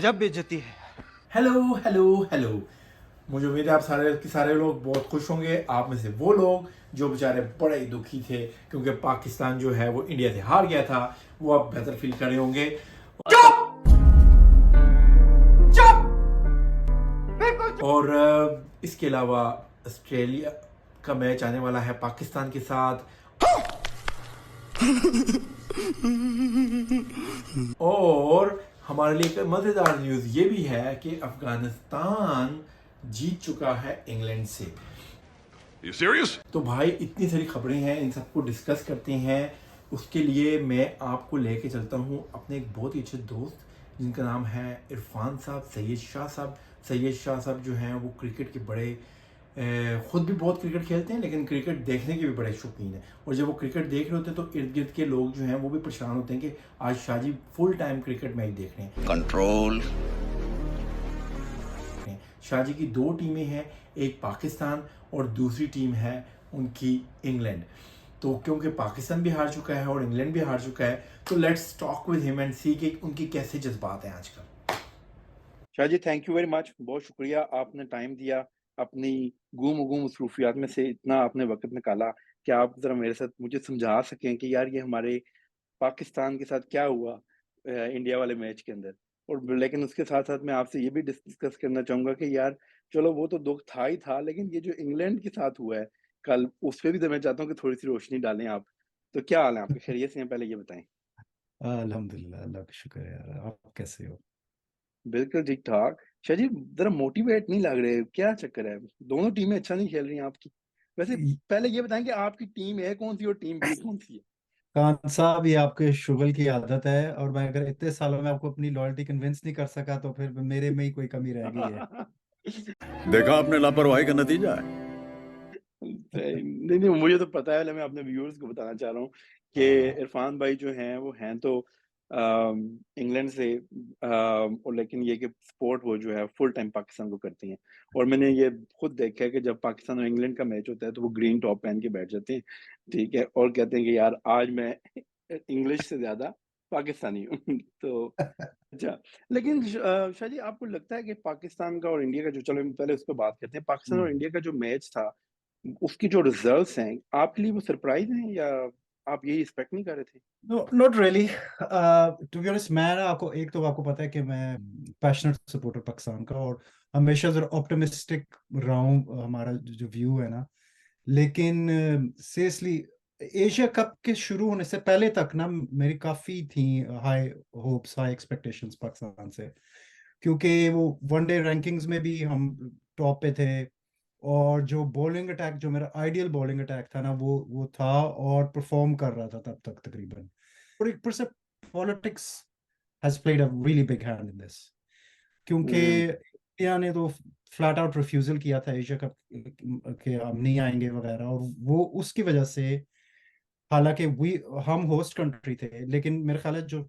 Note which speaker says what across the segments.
Speaker 1: गजब बेइज्जती है।
Speaker 2: Hello hello hello. मुझे उम्मीद है आप सारे के सारे लोग बहुत खुश होंगे। आप में से वो लोग जो बेचारे बड़े ही दुखी थे क्योंकि पाकिस्तान जो है वो इंडिया से हार गया था, वो अब बेहतर फील कर रहे होंगे। और इसके अलावा ऑस्ट्रेलिया का मैच आने वाला है पाकिस्तान के साथ। और हमारे लिए एक मजेदार न्यूज ये भी है कि अफगानिस्तान जीत चुका है इंग्लैंड से।
Speaker 3: You serious?
Speaker 2: तो भाई इतनी सारी खबरें हैं, इन सबको डिस्कस करते हैं। उसके लिए मैं आपको लेके चलता हूँ अपने एक बहुत ही अच्छे दोस्त जिनका नाम है इरफान साहब, सैयद शाह साहब। सैयद शाह साहब जो हैं वो क्रिकेट के बड़े खुद भी बहुत क्रिकेट खेलते हैं, लेकिन क्रिकेट देखने के भी बड़े शौकीन हैं। और जब वो क्रिकेट देख रहे होते हैं तो इर्द गिर्द के लोग जो हैं वो भी परेशान होते हैं कि आज Shahji full time cricket match देख रहे हैं।
Speaker 3: Control.
Speaker 2: शाहजी की दो टीमें हैं, एक पाकिस्तान और दूसरी टीम है उनकी इंग्लैंड। तो क्योंकि पाकिस्तान भी हार चुका है और इंग्लैंड भी हार चुका है, तो let's talk with him and see कि उनकी कैसे जज्बात हैं आजकल। Shahji thank you very much, बहुत शुक्रिया आपने टाइम दिया, अपनी गुम मसरूफियात में से इतना आपने वक्त निकाला कि आप ज़रा मेरे साथ मुझे समझा सकें कि यार ये हमारे पाकिस्तान के साथ क्या हुआ इंडिया वाले मैच के अंदर। और लेकिन उसके साथ साथ मैं आपसे ये भी डिस्कस करना चाहूंगा कि यार चलो वो तो दुख था ही था, लेकिन ये जो इंग्लैंड के साथ हुआ है कल, उस पर भी तो मैं चाहता हूँ कि थोड़ी सी रोशनी डालें आप। तो क्या हाल है आपके, खैरियत से हैं? पहले ये बताएं।
Speaker 4: अल्हम्दुलिल्लाह, अल्लाह का शुक्र है यार। आप कैसे हो?
Speaker 2: बिल्कुल ठीक ठाक। शाहजी जरा मोटिवेट नहीं लग रहे, क्या चक्कर है? दोनों टीमें अच्छा नहीं खेल रही हैं आपकी। वैसे पहले ये बताएं कि आपकी टीम है कौन सी और टीम बी कौन सी है?
Speaker 4: खान साहब, ये आपके शुगल की आदत है, और मैं अगर इतने सालों में आपको अपनी लॉयल्टी कन्विंस नहीं कर सका तो फिर मेरे में ही कोई कमी रह गई है।
Speaker 3: देखा आपने लापरवाही का नतीजा है।
Speaker 2: नहीं नहीं, मुझे तो पता है, मैं अपने व्यूअर्स को बताना चाह रहा हूँ कि
Speaker 4: हाँ।
Speaker 2: इरफान भाई जो हैं वो हैं तो इंग्लैंड से, और लेकिन ये कि सपोर्ट वो जो है फुल टाइम पाकिस्तान को करती हैं। और मैंने ये खुद देखा है कि जब पाकिस्तान और इंग्लैंड का मैच होता है तो वो ग्रीन टॉप पहन के बैठ जाते हैं, ठीक है, और कहते हैं कि यार आज मैं इंग्लिश से ज्यादा पाकिस्तानी हूँ। तो अच्छा, लेकिन शायद आपको लगता है कि पाकिस्तान का और इंडिया का जो, चलो हम पहले उस पर बात करते हैं, पाकिस्तान और इंडिया का जो मैच था उसकी जो रिजल्ट्स हैं आपके लिए वो सरप्राइज हैं या आप यही एक्सपेक्ट नहीं कर रहे थे?
Speaker 4: No, not really. To be honest, मैं ना आपको एक तो आपको पता है कि मैं पैशनेट सपोर्टर पाकिस्तान का, और हमेशा जरा ऑप्टिमिस्टिक रहा हूँ। हमारा जो व्यू है ना, लेकिन सीरियसली एशिया कप के शुरू होने से पहले तक ना मेरी काफी थी high hopes, high expectations Pakistan से, क्योंकि वो वनडे रैंकिंग्स में भी हम टॉप पे थे। और जो बॉलिंग अटैक, जो मेरा आइडियल बॉलिंग अटैक था ना, वो था और परफॉर्म कर रहा था तब तक तकरीबन। और एक पर से politics has played a really big hand in this, क्योंकि
Speaker 2: हम्म।
Speaker 4: इंडिया ने तो फ्लैट आउट रिफ्यूजल किया था एशिया कप के, हम नहीं आएंगे वगैरह, और वो उसकी वजह से, हालांकि वी हम होस्ट कंट्री थे, लेकिन मेरे ख्याल है जो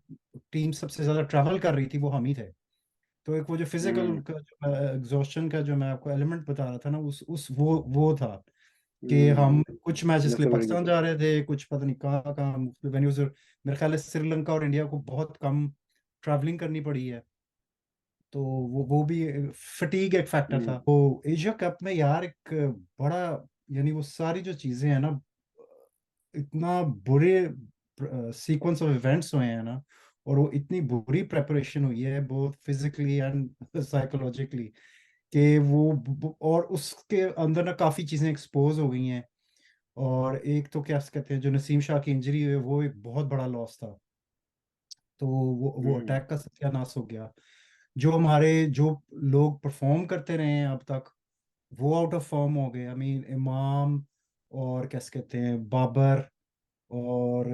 Speaker 4: टीम सबसे ज्यादा ट्रैवल कर रही थी वो हम ही थे। तो एक वो जो फिजिकल
Speaker 2: हम्म।
Speaker 4: का जो एग्जॉस्शन का जो मैं आपको एलिमेंट बता रहा था ना, उस वो था कि हम कुछ मैचेस के लिए
Speaker 2: समझ
Speaker 4: पाकिस्तान
Speaker 2: गया।
Speaker 4: जा रहे थे, कुछ पता नहीं कहाँ कहाँ वेन्यूज। मेरे ख्याल है श्रीलंका और इंडिया को बहुत कम ट्रैवलिंग करनी पड़ी है, तो वो भी फटीग एक फैक्टर
Speaker 2: हम्म।
Speaker 4: था। तो एशिया कप में यार एक बड़ा, यानी वो सारी जो चीजें हैं ना, इतना बुरे सीक्वेंस ऑफ इवेंट्स हुए हैं ना, और वो इतनी बुरी प्रेपरेशन हुई है बोथ फिजिकली एंड साइकोलॉजिकली, कि और उसके अंदर ना काफी चीजें एक्सपोज हो गई हैं। और एक तो क्या कहते हैं, जो नसीम शाह की इंजरी हुई है, वो एक बहुत बड़ा लॉस था। तो वो
Speaker 2: हम्म।
Speaker 4: अटैक का सत्यानाश हो गया। जो हमारे जो लोग परफॉर्म करते रहे हैं अब तक, वो आउट ऑफ फॉर्म हो गए। आई मीन इमाम, और क्या कहते हैं, बाबर, और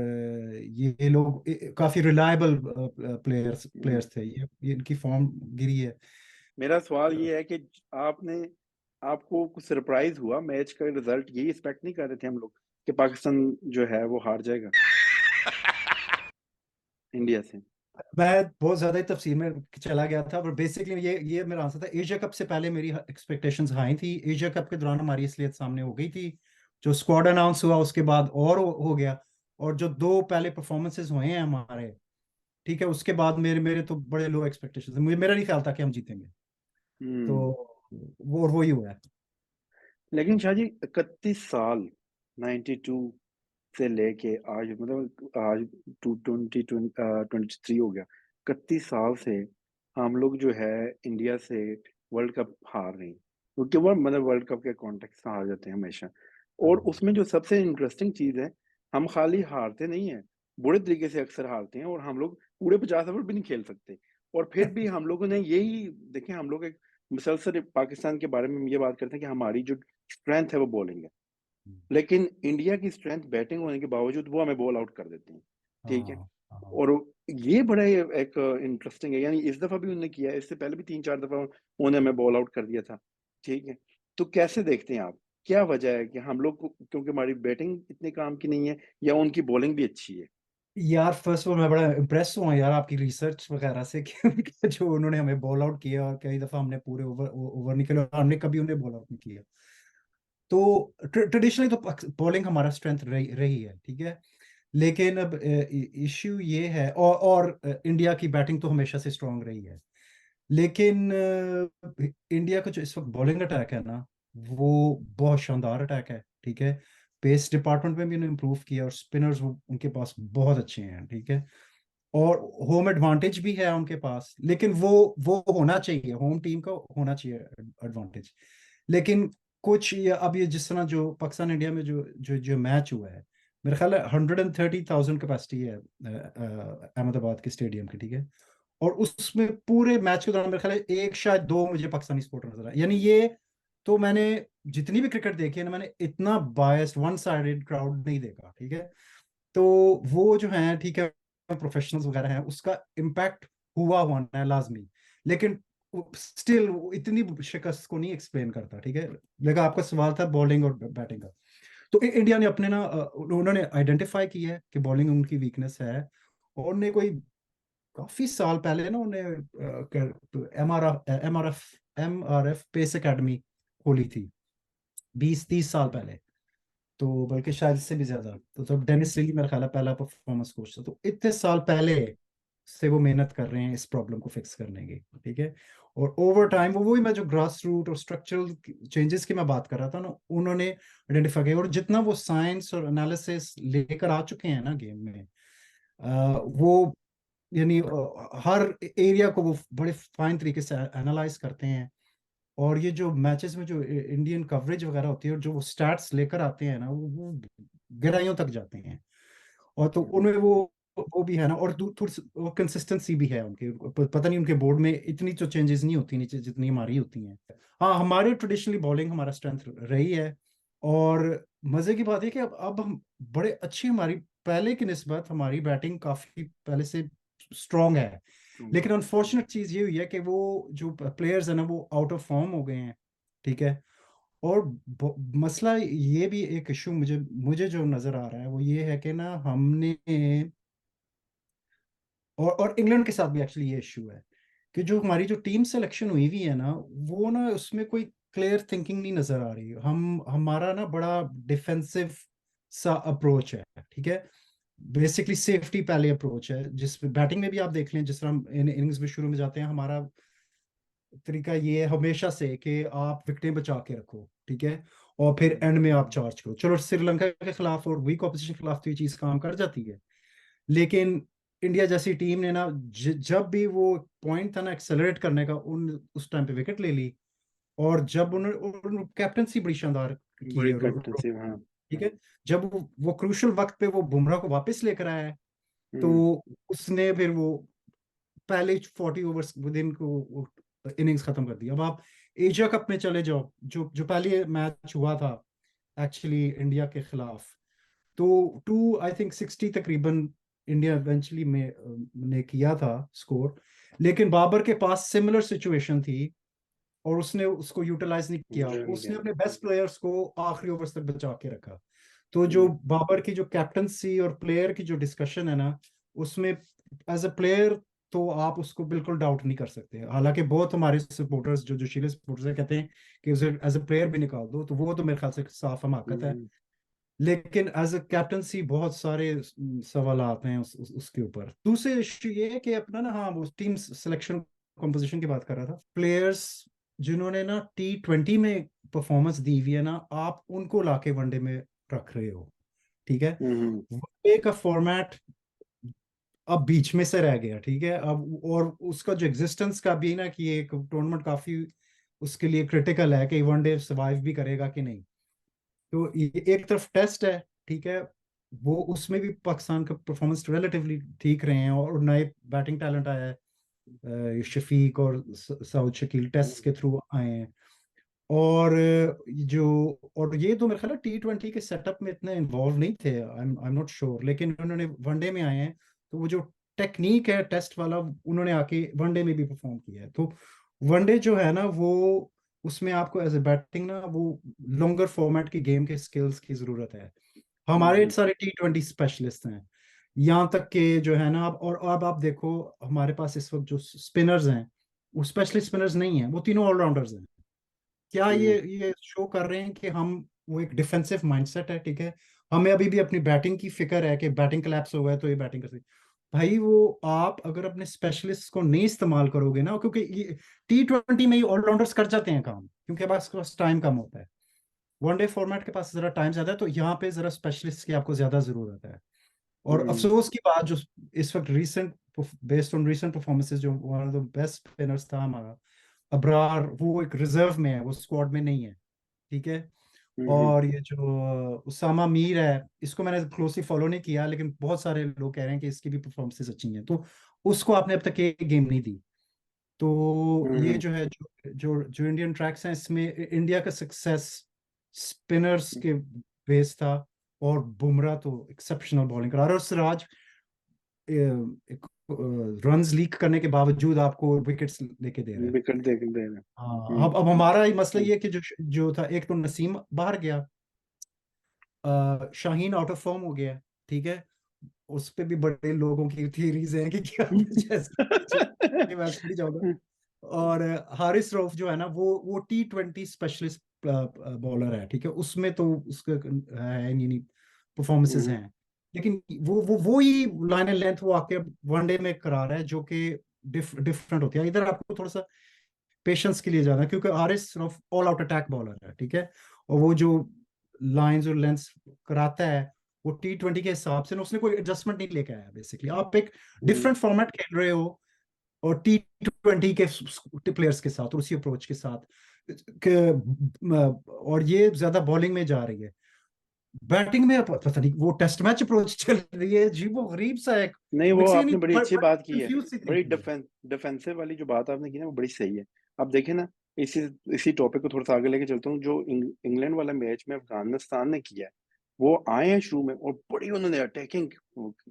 Speaker 4: ये लोग काफी रिलायबल प्लेयर्स प्लेयर्स थे। ये इनकी फॉर्म गिरी है।
Speaker 2: मेरा सवाल ये है कि आपने आपको कुछ सरप्राइज हुआ मैच का रिजल्ट, यही एक्सपेक्ट नहीं कर रहे थे हम लोग कि पाकिस्तान जो है वो हार जाएगा इंडिया से?
Speaker 4: मैं बहुत ज्यादा ही तफसील में चला गया था, पर बेसिकली ये मेरा आंसर था। एशिया कप से पहले मेरी एक्सपेक्टेशंस हाई थी। एशिया कप के दौरान हमारी असलियत सामने हो गई थी। जो स्क्वाड अनाउंस हुआ उसके बाद और हो गया। और जो दो पहले परफॉर्मेंसेस हुए हैं हमारे, ठीक है, उसके बाद मेरे मेरे तो बड़े लो एक्सपेक्टेशन थे, मुझे मेरा नहीं ख्याल था कि हम जीतेंगे। तो
Speaker 1: हम्म।
Speaker 4: वो और वही हुआ है।
Speaker 1: लेकिन शाह जी 31 साल 92 से लेके आज, मतलब आज 2023 हो गया, 31 साल से हम लोग जो है इंडिया से वर्ल्ड कप हार रहे हैं, क्योंकि वो मतलब वर्ल्ड कप के कॉन्टेक्स्ट में हार जाते हैं हमेशा। और उसमें जो सबसे इंटरेस्टिंग चीज है, हम खाली हारते नहीं है, बुरे तरीके से अक्सर हारते हैं, और हम लोग पूरे 50 ओवर भी नहीं खेल सकते। और फिर भी हम लोगों ने यही देखें, हम लोग एक मुसलसल पाकिस्तान के बारे में ये बात करते हैं कि हमारी जो स्ट्रेंथ है वो बॉलिंग है, लेकिन इंडिया की स्ट्रेंथ बैटिंग होने के बावजूद वो हमें बॉल आउट कर देते हैं। ठीक है।
Speaker 4: हाँ हाँ।
Speaker 1: और ये बड़ा एक इंटरेस्टिंग है, यानी इस दफा भी उन्होंने किया है, इससे पहले भी 3-4 दफा उन्होंने हमें बॉल आउट कर दिया था। ठीक है। तो कैसे देखते हैं आप, क्या वजह है कि हम लोग क्योंकि हमारी बैटिंग इतने काम की नहीं है, या उनकी बॉलिंग भी अच्छी है?
Speaker 4: यार फर्स्ट ऑफ ऑल मैं बड़ा इम्प्रेस हुआ यार आपकी रिसर्च वगैरह से कि जो उन्होंने हमें बॉल आउट किया और कई दफा हमने पूरे ओवर ओवर निकले और हमने कभी उन्हें बॉल आउट नहीं किया। तो ट्रेडिशनली तो बॉलिंग हमारा स्ट्रेंथ रही है, ठीक है। लेकिन अब इश्यू ये है, और इंडिया की बैटिंग तो हमेशा से स्ट्रांग रही है। लेकिन इंडिया का जो इस वक्त बॉलिंग अटैक है ना, वो बहुत शानदार अटैक है, ठीक है। पेस डिपार्टमेंट में भी उन्होंने इम्प्रूव किया और स्पिनर्स वो उनके पास बहुत अच्छे हैं, ठीक है। और होम एडवांटेज भी है उनके पास, लेकिन वो होना चाहिए, होम टीम का होना चाहिए एडवांटेज। लेकिन कुछ ये अब ये जिस तरह जो पाकिस्तान इंडिया में जो जो जो मैच हुआ है, मेरे ख्याल है 130,000 कैपेसिटी है अहमदाबाद के स्टेडियम की, ठीक है। और उसमें पूरे मैच के दौरान मेरे ख्याल है एक शायद दो मुझे पाकिस्तानी सपोर्टर नजर आए, यानी ये तो मैंने जितनी भी क्रिकेट देखी है ना, मैंने इतना बायस्ड वन साइडेड क्राउड नहीं देखा, ठीक है। तो वो जो है, ठीक है, प्रोफेशनल्स वगैरह हैं, उसका इम्पैक्ट हुआ होना है लाजमी। लेकिन स्टिल इतनी शिकस्त को नहीं एक्सप्लेन करता, ठीक है। लेकिन आपका सवाल था बॉलिंग और बैटिंग का, तो इंडिया ने अपने ना उन्होंने आइडेंटिफाई किया है कि बॉलिंग उनकी वीकनेस है। और उन्हें कोई काफी साल पहले ना उन्हें एम आर एफ पेस एकेडमी खोली थी, 20-30 साल पहले। तो बल्कि शायद इससे भी ज्यादा, तो तब डेनिस लिली मेरा ख्याल है पहला परफॉर्मेंस कोच था। तो इतने साल पहले से वो मेहनत कर रहे हैं इस प्रॉब्लम को फिक्स करने की, ठीक है। और ओवर टाइम वो वही मैं जो ग्रास रूट और स्ट्रक्चरल चेंजेस की मैं बात कर रहा था ना, उन्होंने आइडेंटिफाई किया। और जितना वो साइंस और एनालिसिस लेकर आ चुके हैं ना गेम में, वो यानी हर एरिया को वो बड़े फाइन तरीके से एनालाइज करते हैं। और ये जो मैचेस में जो इंडियन कवरेज वगैरह होती है और जो वो स्टैट्स लेकर आते हैं ना, वो गहराइयों तक जाते हैं। और तो उनमें वो भी है ना, और थोड़ी वो कंसिस्टेंसी भी है उनके, पता नहीं उनके बोर्ड में इतनी तो चेंजेस नहीं होती नीचे जितनी हमारी होती हैं। हाँ, हमारे ट्रेडिशनली बॉलिंग हमारा स्ट्रेंथ रही है। और मजे की बात है कि अब हम बड़े अच्छी, हमारी पहले की निस्बत हमारी बैटिंग काफी पहले से स्ट्रांग है। लेकिन अनफॉर्चुनेट चीज ये हुई है कि वो जो प्लेयर्स है ना, वो आउट ऑफ फॉर्म हो गए हैं, ठीक है। और मसला ये भी एक इशू मुझे मुझे जो नजर आ रहा है वो ये है कि ना हमने, और इंग्लैंड के साथ भी एक्चुअली ये इशू है कि जो हमारी जो टीम सिलेक्शन हुई हुई है ना, वो ना उसमें कोई क्लियर थिंकिंग नहीं नजर आ रही। हमारा ना बड़ा डिफेंसिव सा अप्रोच है, ठीक है। बेसिकली सेफ्टी पहले अप्रोच है, जिस बैटिंग में भी आप देख लें, जिस तरह हम इनिंग्स में शुरू में जाते हैं, हमारा तरीका ये है हमेशा से कि आप विकेटें बचा के रखो, ठीक है। और फिर एंड में आप चार्ज करो। चलो श्रीलंका के खिलाफ और वीक ऑपोजिशन के खिलाफ तो ये चीज काम कर जाती है। लेकिन इंडिया जैसी टीम ने ना जब भी वो पॉइंट था ना एक्सेलरेट करने का, उस टाइम पे विकेट ले ली। और जब उन्होंने कैप्टनसी बड़ी शानदार की
Speaker 1: बड़ी
Speaker 4: है,
Speaker 1: कैप्टनसी, हाँ।
Speaker 4: ठीक है। जब वो क्रूशल वक्त पे वो बुमराह को वापस लेकर आया है, तो
Speaker 1: हम्म।
Speaker 4: उसने फिर वो पहले 40 ओवर्स विद इन को इनिंग्स खत्म कर दी। अब आप एशिया कप में चले जाओ, जो जो पहले मैच हुआ था एक्चुअली इंडिया के खिलाफ, तो टू आई थिंक 60 तकरीबन इंडिया इवेंचुअली में ने किया था स्कोर। लेकिन बाबर के पास सिमिलर सिचुएशन थी और उसने उसको यूटिलाइज नहीं किया। उसने अपने बेस्ट प्लेयर्स को आखिरी ओवर्स तक बचा के रखा। तो जो बाबर की जो कैप्टनसी और प्लेयर की जो डिस्कशन है ना, उसमें एज अ प्लेयर तो आप उसको बिल्कुल डाउट नहीं कर सकते। हालांकि बहुत हमारे सपोर्टर्स जो जोशीले सपोर्टर्स हैं कहते हैं कि उसे एज अ प्लेयर भी निकाल दो, तो वो तो मेरे ख्याल से साफ हमाकत है। लेकिन एज अ कैप्टनसी बहुत सारे सवाल आते हैं उसके ऊपर। दूसरे इशू ये है कि अपना ना, हाँ वो टीम सिलेक्शन कंपोजिशन की बात कर रहा था, प्लेयर्स जिन्होंने ना T20 में परफॉर्मेंस दी हुई है ना, आप उनको लाके वनडे में रख रहे हो, ठीक है।
Speaker 1: हम्म
Speaker 4: वनडे का फॉर्मेट अब बीच में से रह गया, ठीक है अब, और उसका जो एग्जिस्टेंस का भी ना, कि ये एक टूर्नामेंट काफी उसके लिए क्रिटिकल है कि वनडे सर्वाइव भी करेगा कि नहीं। तो ये एक तरफ टेस्ट है, ठीक है, वो उसमें भी पाकिस्तान का परफॉर्मेंस रिलेटिवली ठीक रहे हैं, और नए बैटिंग टैलेंट आया है, शफीक और सऊद शकील टेस्ट के थ्रू आए हैं। और और ये तो मेरे ख्याल T20 के सेटअप में इतने इन्वॉल्व नहीं थे, आई एम नॉट श्योर, लेकिन उन्होंने वनडे में आए हैं, तो वो जो टेक्निक है टेस्ट वाला, उन्होंने आके वनडे में भी परफॉर्म किया है। तो वनडे जो है ना, वो उसमें आपको एज ए बैटिंग ना, वो लॉन्गर फॉर्मेट की गेम के स्किल्स की जरूरत है। हमारे
Speaker 1: हम्म
Speaker 4: सारे T20 स्पेशलिस्ट हैं, यहाँ तक के जो है ना, अब और अब आप देखो हमारे पास इस वक्त जो स्पिनर्स हैं, वो स्पेशलिस्ट स्पिनर्स नहीं है, वो तीनों ऑलराउंडर्स हैं। क्या
Speaker 1: हम्म
Speaker 4: ये शो कर रहे हैं कि हम, वो एक डिफेंसिव माइंडसेट है, ठीक है, हमें अभी भी अपनी बैटिंग की फिक्र है कि बैटिंग कोलैप्स हो गया तो ये बैटिंग कर सकते। भाई वो आप अगर अपने स्पेशलिस्ट को नहीं इस्तेमाल करोगे ना, क्योंकि ये T20 में ही ऑलराउंडर्स कर जाते हैं काम, क्योंकि आपके पास टाइम कम होता है। वनडे फॉर्मेट के पास जरा टाइम ज्यादा है, तो यहाँ पे जरा स्पेशलिस्ट की आपको ज्यादा जरूरत है। और
Speaker 1: हम्म
Speaker 4: अफसोस की बात, जो इस वक्त recent, based on recent performances, जो one of the best spinners था हमारा अबरार, वो एक रिजर्व में है, वो स्क्वाड में नहीं है, ठीक है।
Speaker 1: हम्म
Speaker 4: और ये जो उसामा मीर है, इसको मैंने क्लोजली फॉलो नहीं किया, लेकिन बहुत सारे लोग कह रहे हैं कि इसकी भी परफॉर्मेंसेस अच्छी हैं, तो उसको आपने अब तक एक गेम नहीं दी। तो ये
Speaker 1: हम्म
Speaker 4: जो है, जो इंडियन ट्रैक्स हैं, इसमें इंडिया का सक्सेस स्पिनर्स के बेस था, और बुमराह तो एक्सेप्शनल बॉलिंग करा रहा है, और सिराज रन्स लीक करने के बावजूद आपको विकेट्स लेके दे रहा है।
Speaker 1: विकेट देख दे रहे हैं।
Speaker 4: हाँ, अब हमारा ही मसला
Speaker 1: हम्म
Speaker 4: ये है कि जो जो था, एक तो नसीम बाहर गया, शाहीन आउट ऑफ फॉर्म हो गया, ठीक है। उस पे भी बड़े लोगों की थीरीज हैं कि क्या जैसे मैं थोड़ी जाऊंगा। और हारिस रऊफ जो है ना, वो T20 स्पेशलिस्ट बॉलर है, ठीक है, उसमें तो उसका है नहीं, परफॉर्मेंसेस
Speaker 1: हम्म
Speaker 4: हैं, लेकिन वो ही लाइन एंड लेंथ वो आके वनडे में करा रहा है, जो कि डिफरेंट होती है। इधर आपको थोड़ा सा पेशेंस के लिए जाना है, क्योंकि Haris Rauf all out attack bowler है, ठीक है, और वो जो लाइंस और लेंथ्स कराता है, वो T20 के हिसाब से ना, उसने कोई एडजस्टमेंट नहीं लेके आया। बेसिकली आप एक
Speaker 1: हम्म
Speaker 4: डिफरेंट फॉर्मेट खेल रहे हो, और T20 के प्लेयर्स के साथ, और उसी अप्रोच के साथ और ये ज्यादा बॉलिंग में जा रही है, बैटिंग में पता नहीं वो टेस्ट मैच अप्रोच चल रही है जी, वो गरीब सा एक
Speaker 1: नहीं, वो
Speaker 4: मिक्सिंग नहीं,
Speaker 1: आपने बड़ी अच्छी बात की है।
Speaker 4: कंफ्यूज सी
Speaker 1: बड़ी
Speaker 4: थिंकिंग है।
Speaker 1: डिफेंसिव वाली जो बात आपने की ना, वो बड़ी सही है। अब देखिए ना, इसी इसी टॉपिक को थोड़ा सा आगे लेके चलता हूँ। जो इंग्लैंड वाला मैच में अफगानिस्तान ने किया है, वो आए हैं शुरू में और बड़ी उन्होंने अटैकिंग,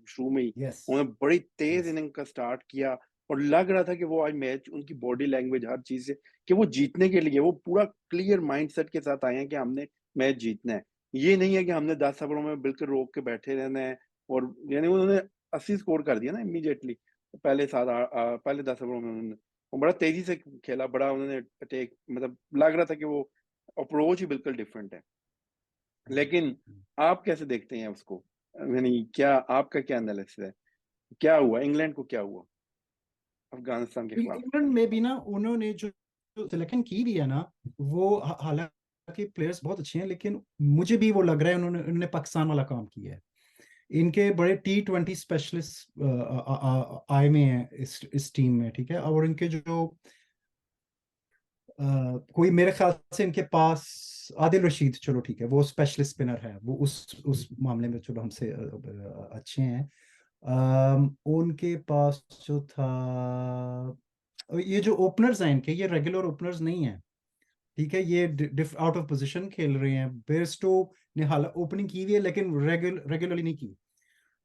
Speaker 1: शुरू में ही
Speaker 4: यस,
Speaker 1: उन्होंने बड़ी तेज
Speaker 4: यस,
Speaker 1: इनिंग का स्टार्ट किया, और लग रहा था कि वो आज मैच, उनकी बॉडी लैंग्वेज, हर चीज से, कि वो जीतने के लिए वो पूरा क्लियर माइंडसेट के साथ आए हैं कि हमने मैच जीतना है। ये नहीं है कि हमने 10 ओवरों में बिल्कुल रोक के बैठे रहना है। और यानी उन्होंने 80 स्कोर कर दिया ना इमीडिएटली, पहले 10 ओवरों में उन्होंने, वो बड़ा तेजी से खेला, बड़ा उन्होंने अटैक, मतलब लग रहा था कि वो अप्रोच ही बिल्कुल डिफरेंट है। लेकिन आप कैसे देखते हैं उसको, यानी क्या आपका क्या एनालिसिस है, क्या हुआ इंग्लैंड को, क्या हुआ अफगानिस्तान के खिलाफ?
Speaker 4: इंग्लैंड में भी ना, उन्होंने जो सिलेक्शन की भी है ना, वो हालांकि प्लेयर्स बहुत अच्छे हैं, लेकिन मुझे भी वो लग रहा है उन्होंने पाकिस्तान वाला काम किया है। इनके बड़े T20 स्पेशलिस्ट आए में हैं इस टीम में, ठीक है, और इनके जो कोई मेरे ख्याल से इनके पास आदिल रशीद, चलो ठीक है, वो स्पेशलिस्ट स्पिनर है, वो उस मामले में चलो हमसे अच्छे हैं। उनके पास जो था, ये जो ओपनर्स हैं इनके, ये रेगुलर ओपनर्स नहीं है, ठीक है, ये आउट ऑफ पोजीशन खेल रहे हैं। बेयरस्टो ने हाल ओपनिंग की हुई है, लेकिन रेगुलरली नहीं की।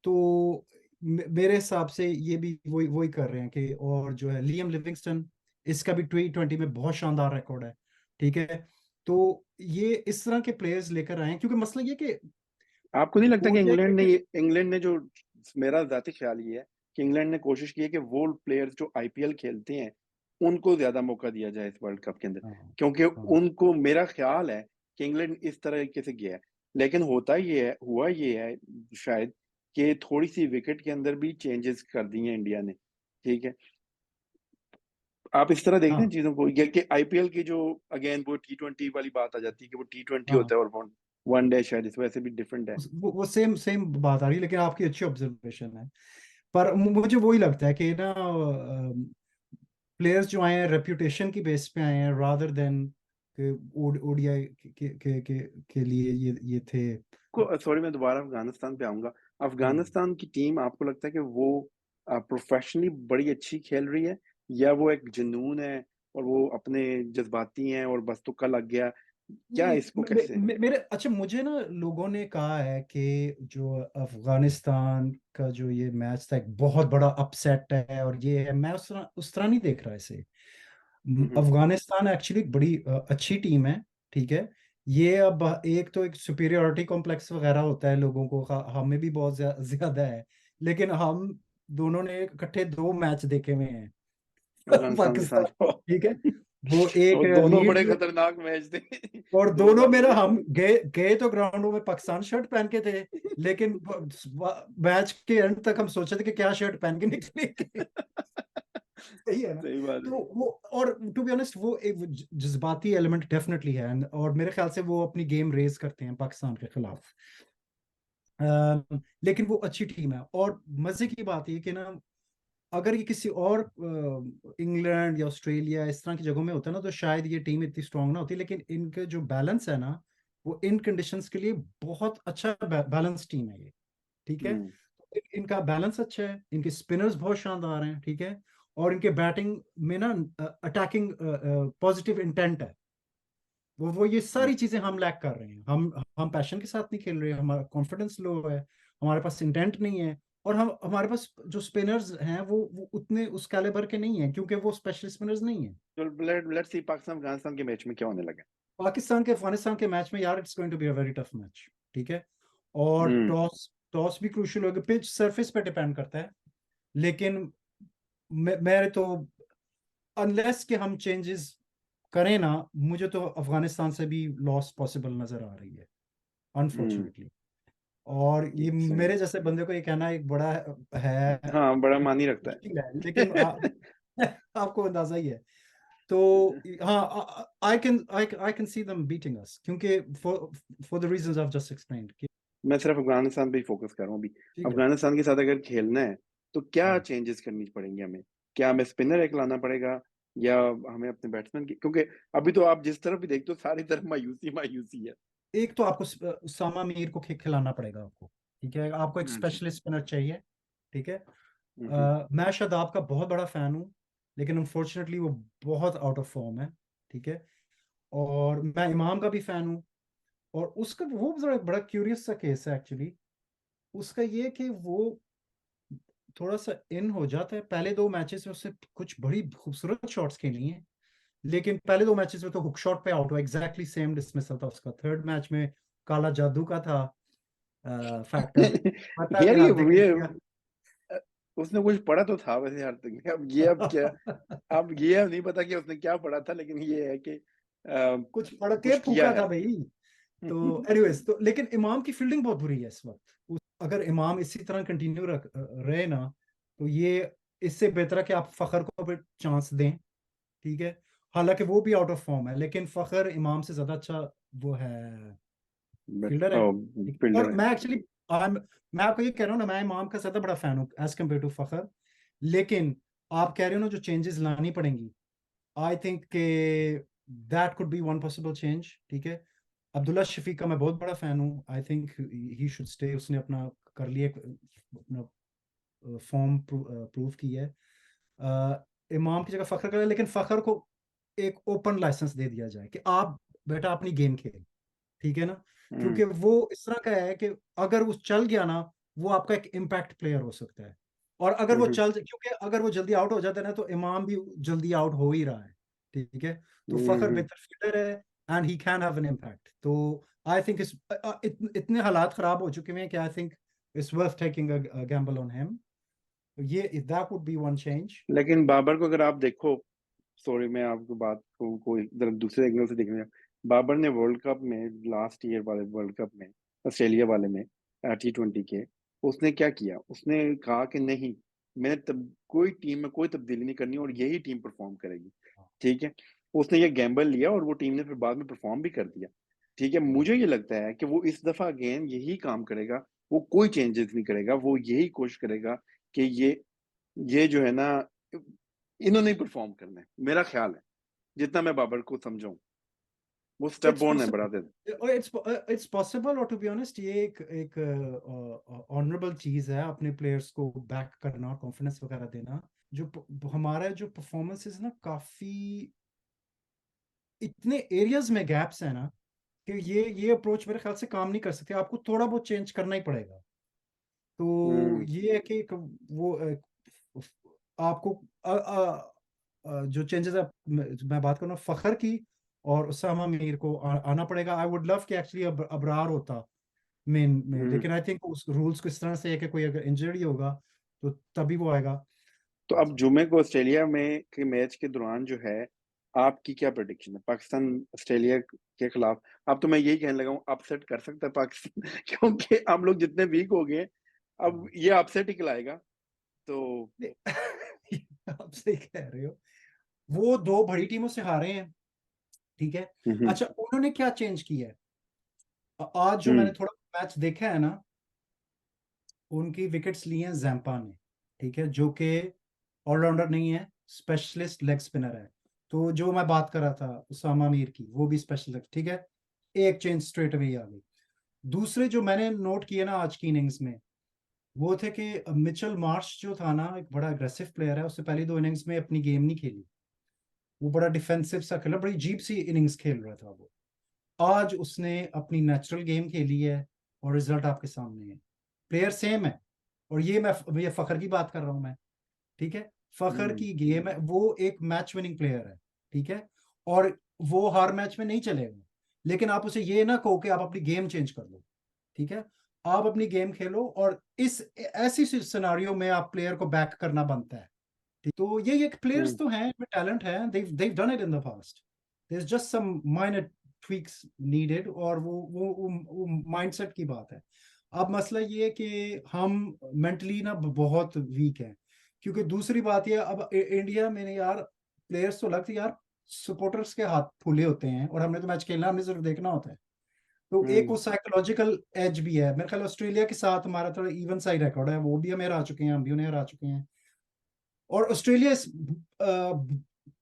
Speaker 4: तो मेरे हिसाब से ये भी वही वही कर रहे हैं कि, और जो है लियम लिविंगस्टन, इसका भी T20 में बहुत शानदार रिकॉर्ड है, ठीक है। तो ये इस तरह के प्लेयर्स लेकर आए हैं, क्योंकि मसला ये कि
Speaker 1: आपको नहीं लगता
Speaker 4: हो
Speaker 1: कि
Speaker 4: गया कि
Speaker 1: इंग्लैंड ने जो, मेरा जाती ख्याल ये है कि इंग्लैंड ने कोशिश की है कि वो प्लेयर्स जो आईपीएल खेलते हैं उनको ज्यादा मौका दिया जाए इस वर्ल्ड कप के अंदर,
Speaker 4: हाँ,
Speaker 1: क्योंकि
Speaker 4: हाँ,
Speaker 1: उनको, मेरा ख्याल है कि इंग्लैंड इस तरीके से गया है। लेकिन हुआ ये है शायद कि थोड़ी-सी विकेट के अंदर भी चेंजेस कर दी हैं इंडिया ने, ठीक है? आप इस तरह देखते हैं
Speaker 4: हाँ
Speaker 1: चीज़ों को या कि आईपीएल की जो अगेन वो टी20 वाली बात आ जाती है कि वो टी20
Speaker 4: हाँ
Speaker 1: होता है और वन डे शायद इस वजह से भी डिफरेंट है।
Speaker 4: वो सेम सेम बात आ रही है, लेकिन आपकी अच्छी ऑब्जर्वेशन है। पर मुझे वही लगता है कि ना प्लेयर्स जो आए हैं रेप्यूटेशन की बेस पे आए हैं, रादर देन के ओडीआई के लिए ये थे।
Speaker 1: को सॉरी मैं दोबारा अफ़गानिस्तान पे आऊँगा।
Speaker 4: हम्म।
Speaker 1: अफ़गानिस्तान की टीम आपको लगता है कि वो प्रोफ़ेशनली बड़ी अच्छी खेल रही है या वो एक जुनून है और वो अपने जज़्बाती हैं और बस तुक्का लग गया? क्या
Speaker 4: नहीं
Speaker 1: इसको कैसे
Speaker 4: मेरे अच्छा, मुझे ना लोगों ने कहा है कि जो अफगानिस्तान का जो ये मैच था एक बहुत बड़ा अपसेट है और ये है। मैं उस तरह नहीं देख रहा इसे।
Speaker 1: हुँ, हुँ।
Speaker 4: अफगानिस्तान एक्चुअली एक बड़ी अच्छी टीम है, ठीक है। ये अब एक तो एक सुपीरियोरिटी कॉम्प्लेक्स वगैरह होता है लोगों को, हमें भी बहुत ज्यादा है, लेकिन हम दोनों ने इकट्ठे 2 मैच देखे हुए हैं
Speaker 1: अफ़गानिस्तान के
Speaker 4: पाकिस्तान,
Speaker 1: साथ
Speaker 4: ठीक है। वो एक
Speaker 1: वो दोनों बड़े
Speaker 4: लीड्स में,
Speaker 1: खतरनाक मैच थे।
Speaker 4: और दोनों
Speaker 1: 2000
Speaker 4: मेरा
Speaker 1: में
Speaker 4: हम गए गए तो ग्राउंडों में पाकिस्तान शर्ट पहन के थे, लेकिन मैच के एंड तक हम सोचे थे कि क्या शर्ट पहन के निकलेंगे। सही है ना।
Speaker 1: सही बात
Speaker 4: तो
Speaker 1: है।
Speaker 4: वो, और टू बी ऑनेस्ट वो एक जज्बाती एलिमेंट डेफिनेटली है, और मेरे ख्याल से वो अपनी गेम रेज करते हैं पाकिस्तान के खिलाफ। लेकिन वो अच्छी टीम है, और मजे की बात ये कि ना, अगर ये किसी और इंग्लैंड या ऑस्ट्रेलिया इस तरह की जगहों में होता ना, तो शायद ये टीम इतनी स्ट्रांग ना होती, लेकिन इनके जो बैलेंस है ना, वो इन कंडीशंस के लिए बहुत अच्छा बैलेंस टीम है ये, ठीक है।
Speaker 1: हुँ,
Speaker 4: इनका बैलेंस अच्छा है, इनके स्पिनर्स बहुत शानदार हैं, ठीक है। और इनके बैटिंग में ना अटैकिंग पॉजिटिव इंटेंट है। वो ये
Speaker 1: हुँ।
Speaker 4: सारी चीजें हम लैक कर रहे हैं। हम पैशन के साथ नहीं खेल रहे, हमारा कॉन्फिडेंस लो है, हमारे पास इंटेंट नहीं है, और हमारे पास जो स्पिनर्स हैं वो उतने उस कैलिबर के नहीं है, क्योंकि वो स्पेशल स्पिनर्स नहीं है।
Speaker 1: तो लेट्स सी पाकिस्तान अफ़गानिस्तान के मैच में क्या होने लगा है?
Speaker 4: पाकिस्तान के अफगानिस्तान के मैच में यार, it's going to be a very tough match, ठीक है। और
Speaker 1: हुँ,
Speaker 4: टॉस टॉस भी क्रूशियल होगा, पिच सरफेस पे डिपेंड करता है, लेकिन मेरे तो, अनलेस कि हम चेंजेस करें ना, मुझे तो अफगानिस्तान से भी लॉस पॉसिबल नजर आ रही है,
Speaker 1: हुँ।
Speaker 4: अनफॉर्चुनेटली। और ये
Speaker 1: सही।
Speaker 4: मेरे जैसे बंदे को ये कहना एक बड़ा है,
Speaker 1: हाँ, बड़ा मानी रखता
Speaker 4: मुश्किल है, लेकिन
Speaker 1: है।
Speaker 4: आपको अंदाजा ही है। तो हाँ, I can see them beating us, क्योंकि for the reasons I just explained कि,
Speaker 1: मैं सिर्फ अफ़गानिस्तान पे ही फ़ोकस कर रहा हूँ अभी।
Speaker 4: ठीक है।
Speaker 1: अफ़गानिस्तान के साथ अगर खेलना है, तो क्या
Speaker 4: हाँ।
Speaker 1: चेंजेस करनी पड़ेंगी हमें? क्या हमें स्पिनर एक लाना पड़ेगा या हमें अपने बैट्समैन की क्योंकि अभी तो आप जिस तरफ भी देखते हो सारी तरफ मायूसी है।
Speaker 4: एक तो आपको उसामा मीर को खिलाना पड़ेगा आपको, ठीक है। आपको एक
Speaker 1: अच्छा।
Speaker 4: स्पेशलिस्ट स्पिनर चाहिए, ठीक है।
Speaker 1: हुँ, हुँ।
Speaker 4: मैं शादाब का बहुत बड़ा फैन हूँ, लेकिन अनफॉर्चुनेटली वो बहुत आउट ऑफ फॉर्म है, ठीक है। और मैं इमाम का भी फैन हूँ, और उसका वो बड़ा बड़ा क्यूरियस सा केस है एक्चुअली। उसका ये कि वो थोड़ा सा इन हो जाता है, पहले 2 मैचेस में उससे कुछ बड़ी खूबसूरत शॉट्स खेली हैं, लेकिन पहले 2 मैचेस में तो हुक शॉट पे आउट हुआ, एग्जैक्टली सेम डिसमिसल था उसका। थर्ड मैच में काला जादू का था फैक्टर, पता
Speaker 1: यार
Speaker 4: नहीं हार्दिक ने
Speaker 1: ये
Speaker 4: किया।
Speaker 1: अ, उसने कुछ पढ़ा तो था वैसे हार्दिक ने। अब क्या अब ये अब नहीं पता कि उसने क्या पढ़ा था लेकिन ये है कि
Speaker 4: कुछ पढ़ के
Speaker 1: कुछ किया
Speaker 4: फूका
Speaker 1: है।
Speaker 4: था भाई। तो एनीवेज, तो लेकिन इमाम की फील्डिंग बहुत बुरी है इस वक्त। अगर इमाम इसी तरह कंटिन्यू रहे ना, तो ये इससे बेहतर है कि आप फखर को भी चांस दें, ठीक है। हालांकि वो भी आउट ऑफ फॉर्म है, लेकिन फखर इमाम से ज्यादा अच्छा वो है,
Speaker 1: बट
Speaker 4: फील्डर है, ठीक है? और
Speaker 1: फील्डर है।
Speaker 4: मैं एक्चुअली, मैं आपको ये कह रहा हूँ ना, मैं इमाम का ज्यादा बड़ा फैन हूँ एज कम्पेयर टू फखर। लेकिन आप कह रहे हो ना जो चेंजेस लानी पड़ेंगी, आई थिंक के that could be one possible change, ठीक है। अब्दुल्ला शफीक का मैं बहुत बड़ा फैन हूँ, I think he should stay. उसने अपना कर लिया, अपना फॉर्म प्रूव की है। इमाम की जगह फखर करें, लेकिन फखर को एक ओपन लाइसेंस दे दिया जाए कि आप बेटा अपनी गेम खेल, ठीक है ना।
Speaker 1: हुँ,
Speaker 4: क्योंकि वो इस तरह का है कि अगर वो चल गया ना, वो आपका एक इम्पैक्ट प्लेयर हो सकता है। और अगर
Speaker 1: हुँ,
Speaker 4: वो
Speaker 1: हुँ,
Speaker 4: क्योंकि अगर वो जल्दी आउट हो जाता है ना, तो इमाम भी जल्दी आउट हो ही रहा है, ठीक है। तो
Speaker 1: हुँ,
Speaker 4: फखर
Speaker 1: हुँ।
Speaker 4: बेहतर फील्डर है, and he can have an impact. तो आई थिंक इतने हालात खराब हो चुके हैं कि I think it's worth taking a gamble on him. ये that would be one change.
Speaker 1: लेकिन बाबर को अगर आप देखो सॉरी मैं आपको बात को कोई जरा दूसरे एंगल से देखने बाबर ने वर्ल्ड कप में लास्ट ईयर वाले वर्ल्ड कप में ऑस्ट्रेलिया वाले में T20 के, उसने क्या किया, उसने कहा कि नहीं, मैंने तब कोई टीम में कोई तब्दीली नहीं करनी और यही टीम परफॉर्म करेगी, ठीक है। उसने ये गैम्बल लिया और वो टीम ने फिर बाद में परफॉर्म भी कर दिया, ठीक है। मुझे ये लगता है कि वो इस दफा अगेन यही काम करेगा, वो कोई चेंजेस नहीं करेगा, वो यही कोशिश करेगा कि ये जो है ना, इन्होंने ही परफॉर्म करना है, मेरा ख्याल है, जितना मैं बाबर को समझाऊं, वो स्टेप
Speaker 4: इट्स
Speaker 1: बोर्न है
Speaker 4: पॉसिबल,
Speaker 1: बड़ा दे।
Speaker 4: इट्स पॉसिबल, और टू बी ऑनेस्ट ये एक ऑनरेबल चीज है अपने प्लेयर्स को बैक करना और कॉन्फिडेंस वगैरह देना। हमारा जो परफॉर्मेंसेस ना काफी इतने एरियाज में गैप्स है ना कि ये अप्रोच मेरे ख्याल से काम नहीं कर सकते, आपको थोड़ा बहुत चेंज करना ही पड़ेगा। तो
Speaker 1: हम्म
Speaker 4: ये है कि वो आपको जो चेंजेस मैं बात कर रहा हूँ फखर की और उसामा मीर को आना पड़ेगा। आई वुड लव कि एक्चुअली अबरार होता मेन में,
Speaker 1: हम्म।
Speaker 4: लेकिन आई थिंक उस रूल्स को इस तरह से है कि कोई अगर इंजरी होगा तो तभी वो आएगा।
Speaker 1: तो अब जुमे को ऑस्ट्रेलिया में के मैच के दौरान जो है, आपकी क्या प्रेडिक्शन है पाकिस्तान ऑस्ट्रेलिया के खिलाफ? अब तो मैं यही कहने लगा हूँ, अपसेट कर सकता है पाकिस्तान क्योंकि हम लोग जितने वीक हो गए, अब ये अपसेट ही खिलाएगा। तो
Speaker 4: आप सही कह रहे हो, वो दो बड़ी टीमों से हारे हैं, ठीक है।
Speaker 1: हम्म
Speaker 4: अच्छा, उन्होंने क्या चेंज किया है? आज जो मैंने
Speaker 1: हम्म
Speaker 4: थोड़ा मैच देखा है ना, उनकी विकेट्स ली हैं जैम्पा ने, ठीक है, जो कि ऑलराउंडर नहीं है, स्पेशलिस्ट लेग स्पिनर है। तो जो मैं बात कर रहा था उसामा मीर की, वो भी स्पेशलिस्ट, ठीक है। एक चेंज स्ट्रेट अवे आ गई। दूसरे जो मैंने नोट किए ना आज की इनिंग्स में, वो थे कि मिचेल मार्श जो था ना, एक बड़ा अग्रेसिव प्लेयर है, उससे पहली दो इनिंग्स में अपनी गेम नहीं खेली, वो बड़ा डिफेंसिव सा खेला, बड़ी अजीब सी इनिंग्स खेल रहा था वो। आज उसने अपनी नेचुरल गेम खेली है और रिजल्ट आपके सामने है। प्लेयर सेम है, और ये फखर की बात कर रहा हूं मैं, ठीक है। फखर
Speaker 1: हम्म
Speaker 4: की गेम है, वो एक मैच विनिंग प्लेयर है, ठीक है। और वो हर मैच में नहीं चलेगा, लेकिन आप उसे ये ना कहो कि आप अपनी गेम चेंज कर लो, ठीक है। आप अपनी गेम खेलो, और इस ऐसी सिनारियो में आप प्लेयर को बैक करना बनता है, ठीक। तो ये एक प्लेयर्स
Speaker 1: हम्म
Speaker 4: तो हैं, इनमें टैलेंट है, they've done it in the past, there's just some minor tweaks needed, और वो माइंडसेट की बात है। अब मसला ये है कि हम मेंटली ना बहुत वीक हैं, क्योंकि दूसरी बात ये, अब इंडिया में यार प्लेयर्स तो लगते यार, सपोर्टर्स के हाथ फूले होते हैं, और हमने तो मैच खेलना, हमने सिर्फ देखना होता है। तो एक वो
Speaker 1: हम्म।
Speaker 4: साइकोलॉजिकल एज भी है मेरे ख्याल। ऑस्ट्रेलिया के साथ हमारा थोड़ा इवन साइड रिकॉर्ड है, वो भी हमें हरा चुके हैं, हम भी उन्हें हरा चुके हैं। और ऑस्ट्रेलिया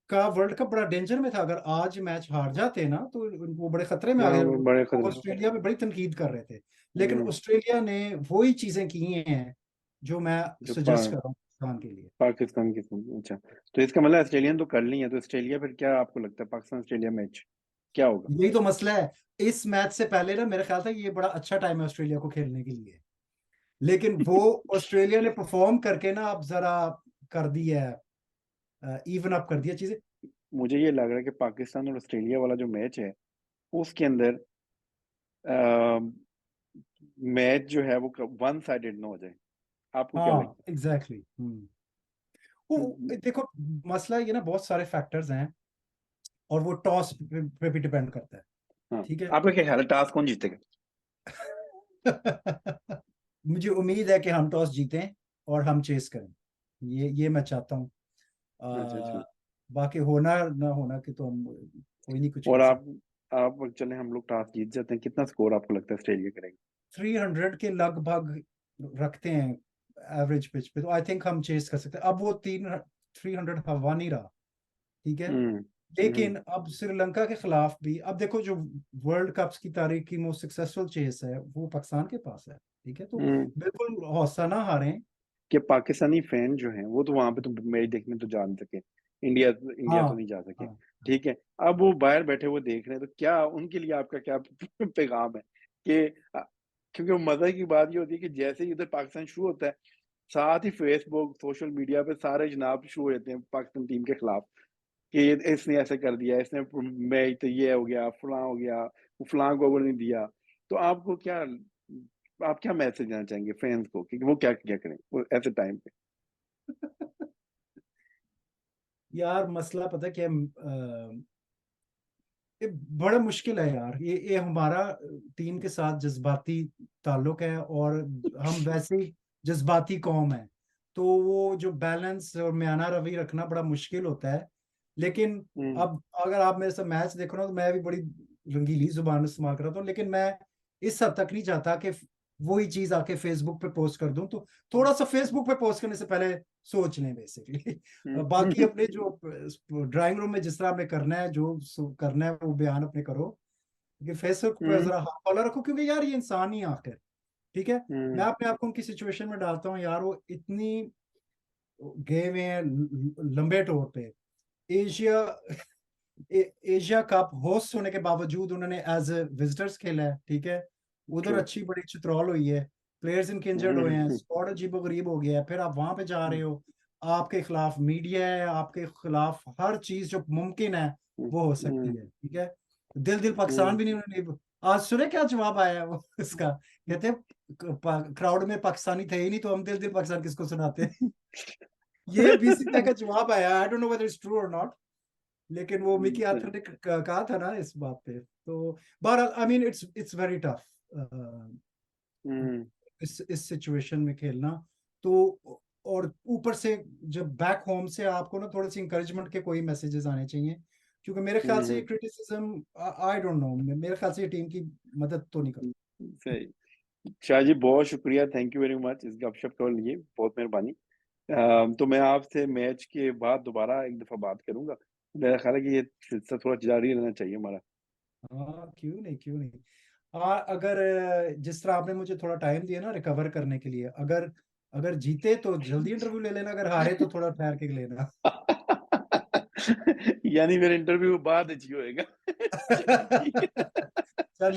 Speaker 4: का वर्ल्ड कप बड़ा डेंजर में था, अगर आज मैच हार जाते ना तो वो बड़े खतरे में आ
Speaker 1: हाँ,
Speaker 4: गए।
Speaker 1: वो बड़े
Speaker 4: लोग
Speaker 1: खतरे।
Speaker 4: ऑस्ट्रेलिया पे बड़ी तनकीद कर रहे थे, लेकिन
Speaker 1: हम्म।
Speaker 4: ऑस्ट्रेलिया ने वही चीजें की हैं जो मैं
Speaker 1: जो
Speaker 4: सजेस्ट कर रहा हूँ पाकिस्तान के लिए।
Speaker 1: पाकिस्तान की टीम, अच्छा। तो इसका मतलब ऑस्ट्रेलियन तो कर ली है, तो ऑस्ट्रेलिया फिर क्या आपको लगता है पाकिस्तान ऑस्ट्रेलिया मैच क्या होगा?
Speaker 4: यही तो मसला है, इस मैच से पहले ना मेरा ख्याल था कि ये बड़ा अच्छा टाइम है ऑस्ट्रेलिया को खेलने के लिए, लेकिन वो ऑस्ट्रेलिया ने परफॉर्म करके ना अब जरा कर दी है, इवन अप कर दिया चीजें।
Speaker 1: मुझे ये लग रहा है कि पाकिस्तान और ऑस्ट्रेलिया वाला जो मैच है, उसके अंदर मैच जो है वो वन साइडेड ना हो जाए। आपको क्या
Speaker 4: हाँ
Speaker 1: लगता
Speaker 4: एग्जैक्टली exactly. वो
Speaker 1: है?
Speaker 4: देखो, मसला ये ना बहुत सारे फैक्टर्स हैं, और वो टॉस पे भी डिपेंड करता है,
Speaker 1: हाँ,
Speaker 4: ठीक है।
Speaker 1: आपका क्या ख्याल है, टास्क कौन जीतेगा?
Speaker 4: मुझे उम्मीद है कि हम टॉस जीतें और हम चेस करें, ये मैं चाहता हूँ।
Speaker 1: अच्छा अच्छा।
Speaker 4: बाकी होना ना होना कि तो हम कोई नहीं कुछ
Speaker 1: और
Speaker 4: कह सकते।
Speaker 1: आप चले, हम लोग टॉस जीत जाते हैं, कितना स्कोर आपको लगता है ऑस्ट्रेलिया करेगा?
Speaker 4: 300 के लगभग रखते हैं एवरेज पिच पे, तो आई थिंक हम चेस कर सकते हैं। अब वो 300 हवा नहीं रहा, ठीक है।
Speaker 1: हम्म
Speaker 4: लेकिन अब श्रीलंका के खिलाफ भी, अब देखो, जो वर्ल्ड कप्स की तारीख की मोस्ट सक्सेसफुल चेस है वो पाकिस्तान के पास है, ठीक है। तो
Speaker 1: हम्म।
Speaker 4: बिल्कुल हौसला ना हारें।
Speaker 1: कि पाकिस्तानी फैन जो हैं वो तो वहां पे तो मैच देखने तो जा नहीं सके, इंडिया तो
Speaker 4: हाँ
Speaker 1: नहीं जा सके,
Speaker 4: हाँ हाँ।
Speaker 1: ठीक है। अब वो बाहर बैठे हुए देख रहे हैं, तो क्या उनके लिए आपका क्या पैगाम है कि क्योंकि वो मजा की बात ये होती है कि जैसे ही इधर पाकिस्तान शुरू होता है, साथ ही फेसबुक सोशल मीडिया पे सारे जनाब शुरू हो जाते हैं पाकिस्तान टीम के खिलाफ कि इसने ऐसे कर दिया, इसने मैच तो ये हो गया, फलां हो गया, वो फलां को ओवर नहीं दिया। तो आपको क्या, आप क्या मैसेज देना चाहेंगे फैंस को कि वो क्या क्या करें वो ऐसे टाइम पे?
Speaker 4: यार मसला पता है क्या है? ये बड़ा मुश्किल है यार, ये हमारा टीम के साथ जज्बाती ताल्लुक है, और हम वैसे ही जज्बाती कौम है, तो वो जो बैलेंस और म्याना रवि रखना बड़ा मुश्किल होता है। लेकिन अब अगर आप मेरे साथ मैच देखो ना, तो मैं भी बड़ी रंगीली जुबान इस्तेमाल कर रहा हूँ, लेकिन मैं इस हद तक नहीं चाहता कि वही चीज आके फेसबुक पे पोस्ट कर दूं। तो थोड़ा सा फेसबुक पे पोस्ट करने से पहले सोच लें बेसिकली। बाकी अपने जो ड्राइंग रूम में जिस तरह आपने करना है, जो करना है वो बयान अपने करो, कि फेसबुक पे जरा हाथ वाला रखो, क्योंकि यार ये इंसान ही है आखिर। ठीक है, मैं अपने आप को उनकी सिचुएशन में डालता हूँ यार, वो इतनी गए हुए हैं लंबे टूर पे, एशिया एशिया कप होस्ट होने के बावजूद उन्होंने एज ए विजिटर्स खेला है। ठीक है, उधर अच्छी बड़ी चित्रौल हुई है, प्लेयर्स इनके इंजर्ड हुए हैं, स्क्वाड अजीबोगरीब हो गया है, फिर आप वहां पे जा रहे हो, आपके खिलाफ मीडिया है, आपके खिलाफ हर चीज जो मुमकिन है वो हो सकती है। ठीक है, दिल पाकिस्तान भी नहीं उन्होंने। आज सुने क्या जवाब आया है वो इसका, कहते क्राउड में पाकिस्तानी थे ही नहीं, तो हम दिल पाकिस्तान किसको सुनाते हैं। ये बीसीसीआई का जवाब आया, I don't know whether it's true और नॉट, लेकिन वो मिकी आर्थर ने कहा था ना इस बात पे। तो बहरहाल I mean it's very tough इस सिचुएशन में खेलना। तो और ऊपर से जब बैक होम से आपको ना थोड़ी सी इंकरेजमेंट के कोई मैसेजेस आने चाहिए, क्योंकि मेरे ख्याल से ये क्रिटिसिज्म, आई डोंट नो, मेरे ख्याल से ये टीम की मदद तो नहीं करता।
Speaker 1: सही। शाह जी बहुत शुक्रिया, थैंक यू वेरी मच इस गपशप के लिए, बहुत मेहरबानी। तो मैं आपसे मैच के बाद दोबारा एक दफा बात करूंगा। मेरा ख्याल है कि ये सिलसिला थोड़ा जारी रहना चाहिए हमारा।
Speaker 4: हाँ, क्यों नहीं, क्यों नहीं। अगर जिस तरह आपने मुझे थोड़ा टाइम दिया ना रिकवर करने के लिए, अगर अगर जीते तो जल्दी इंटरव्यू ले लेना, अगर हारे तो थोड़ा ठहर के लेना।
Speaker 1: यानी मेरा इंटरव्यू बाद जी होएगा। ठीक है।
Speaker 4: चल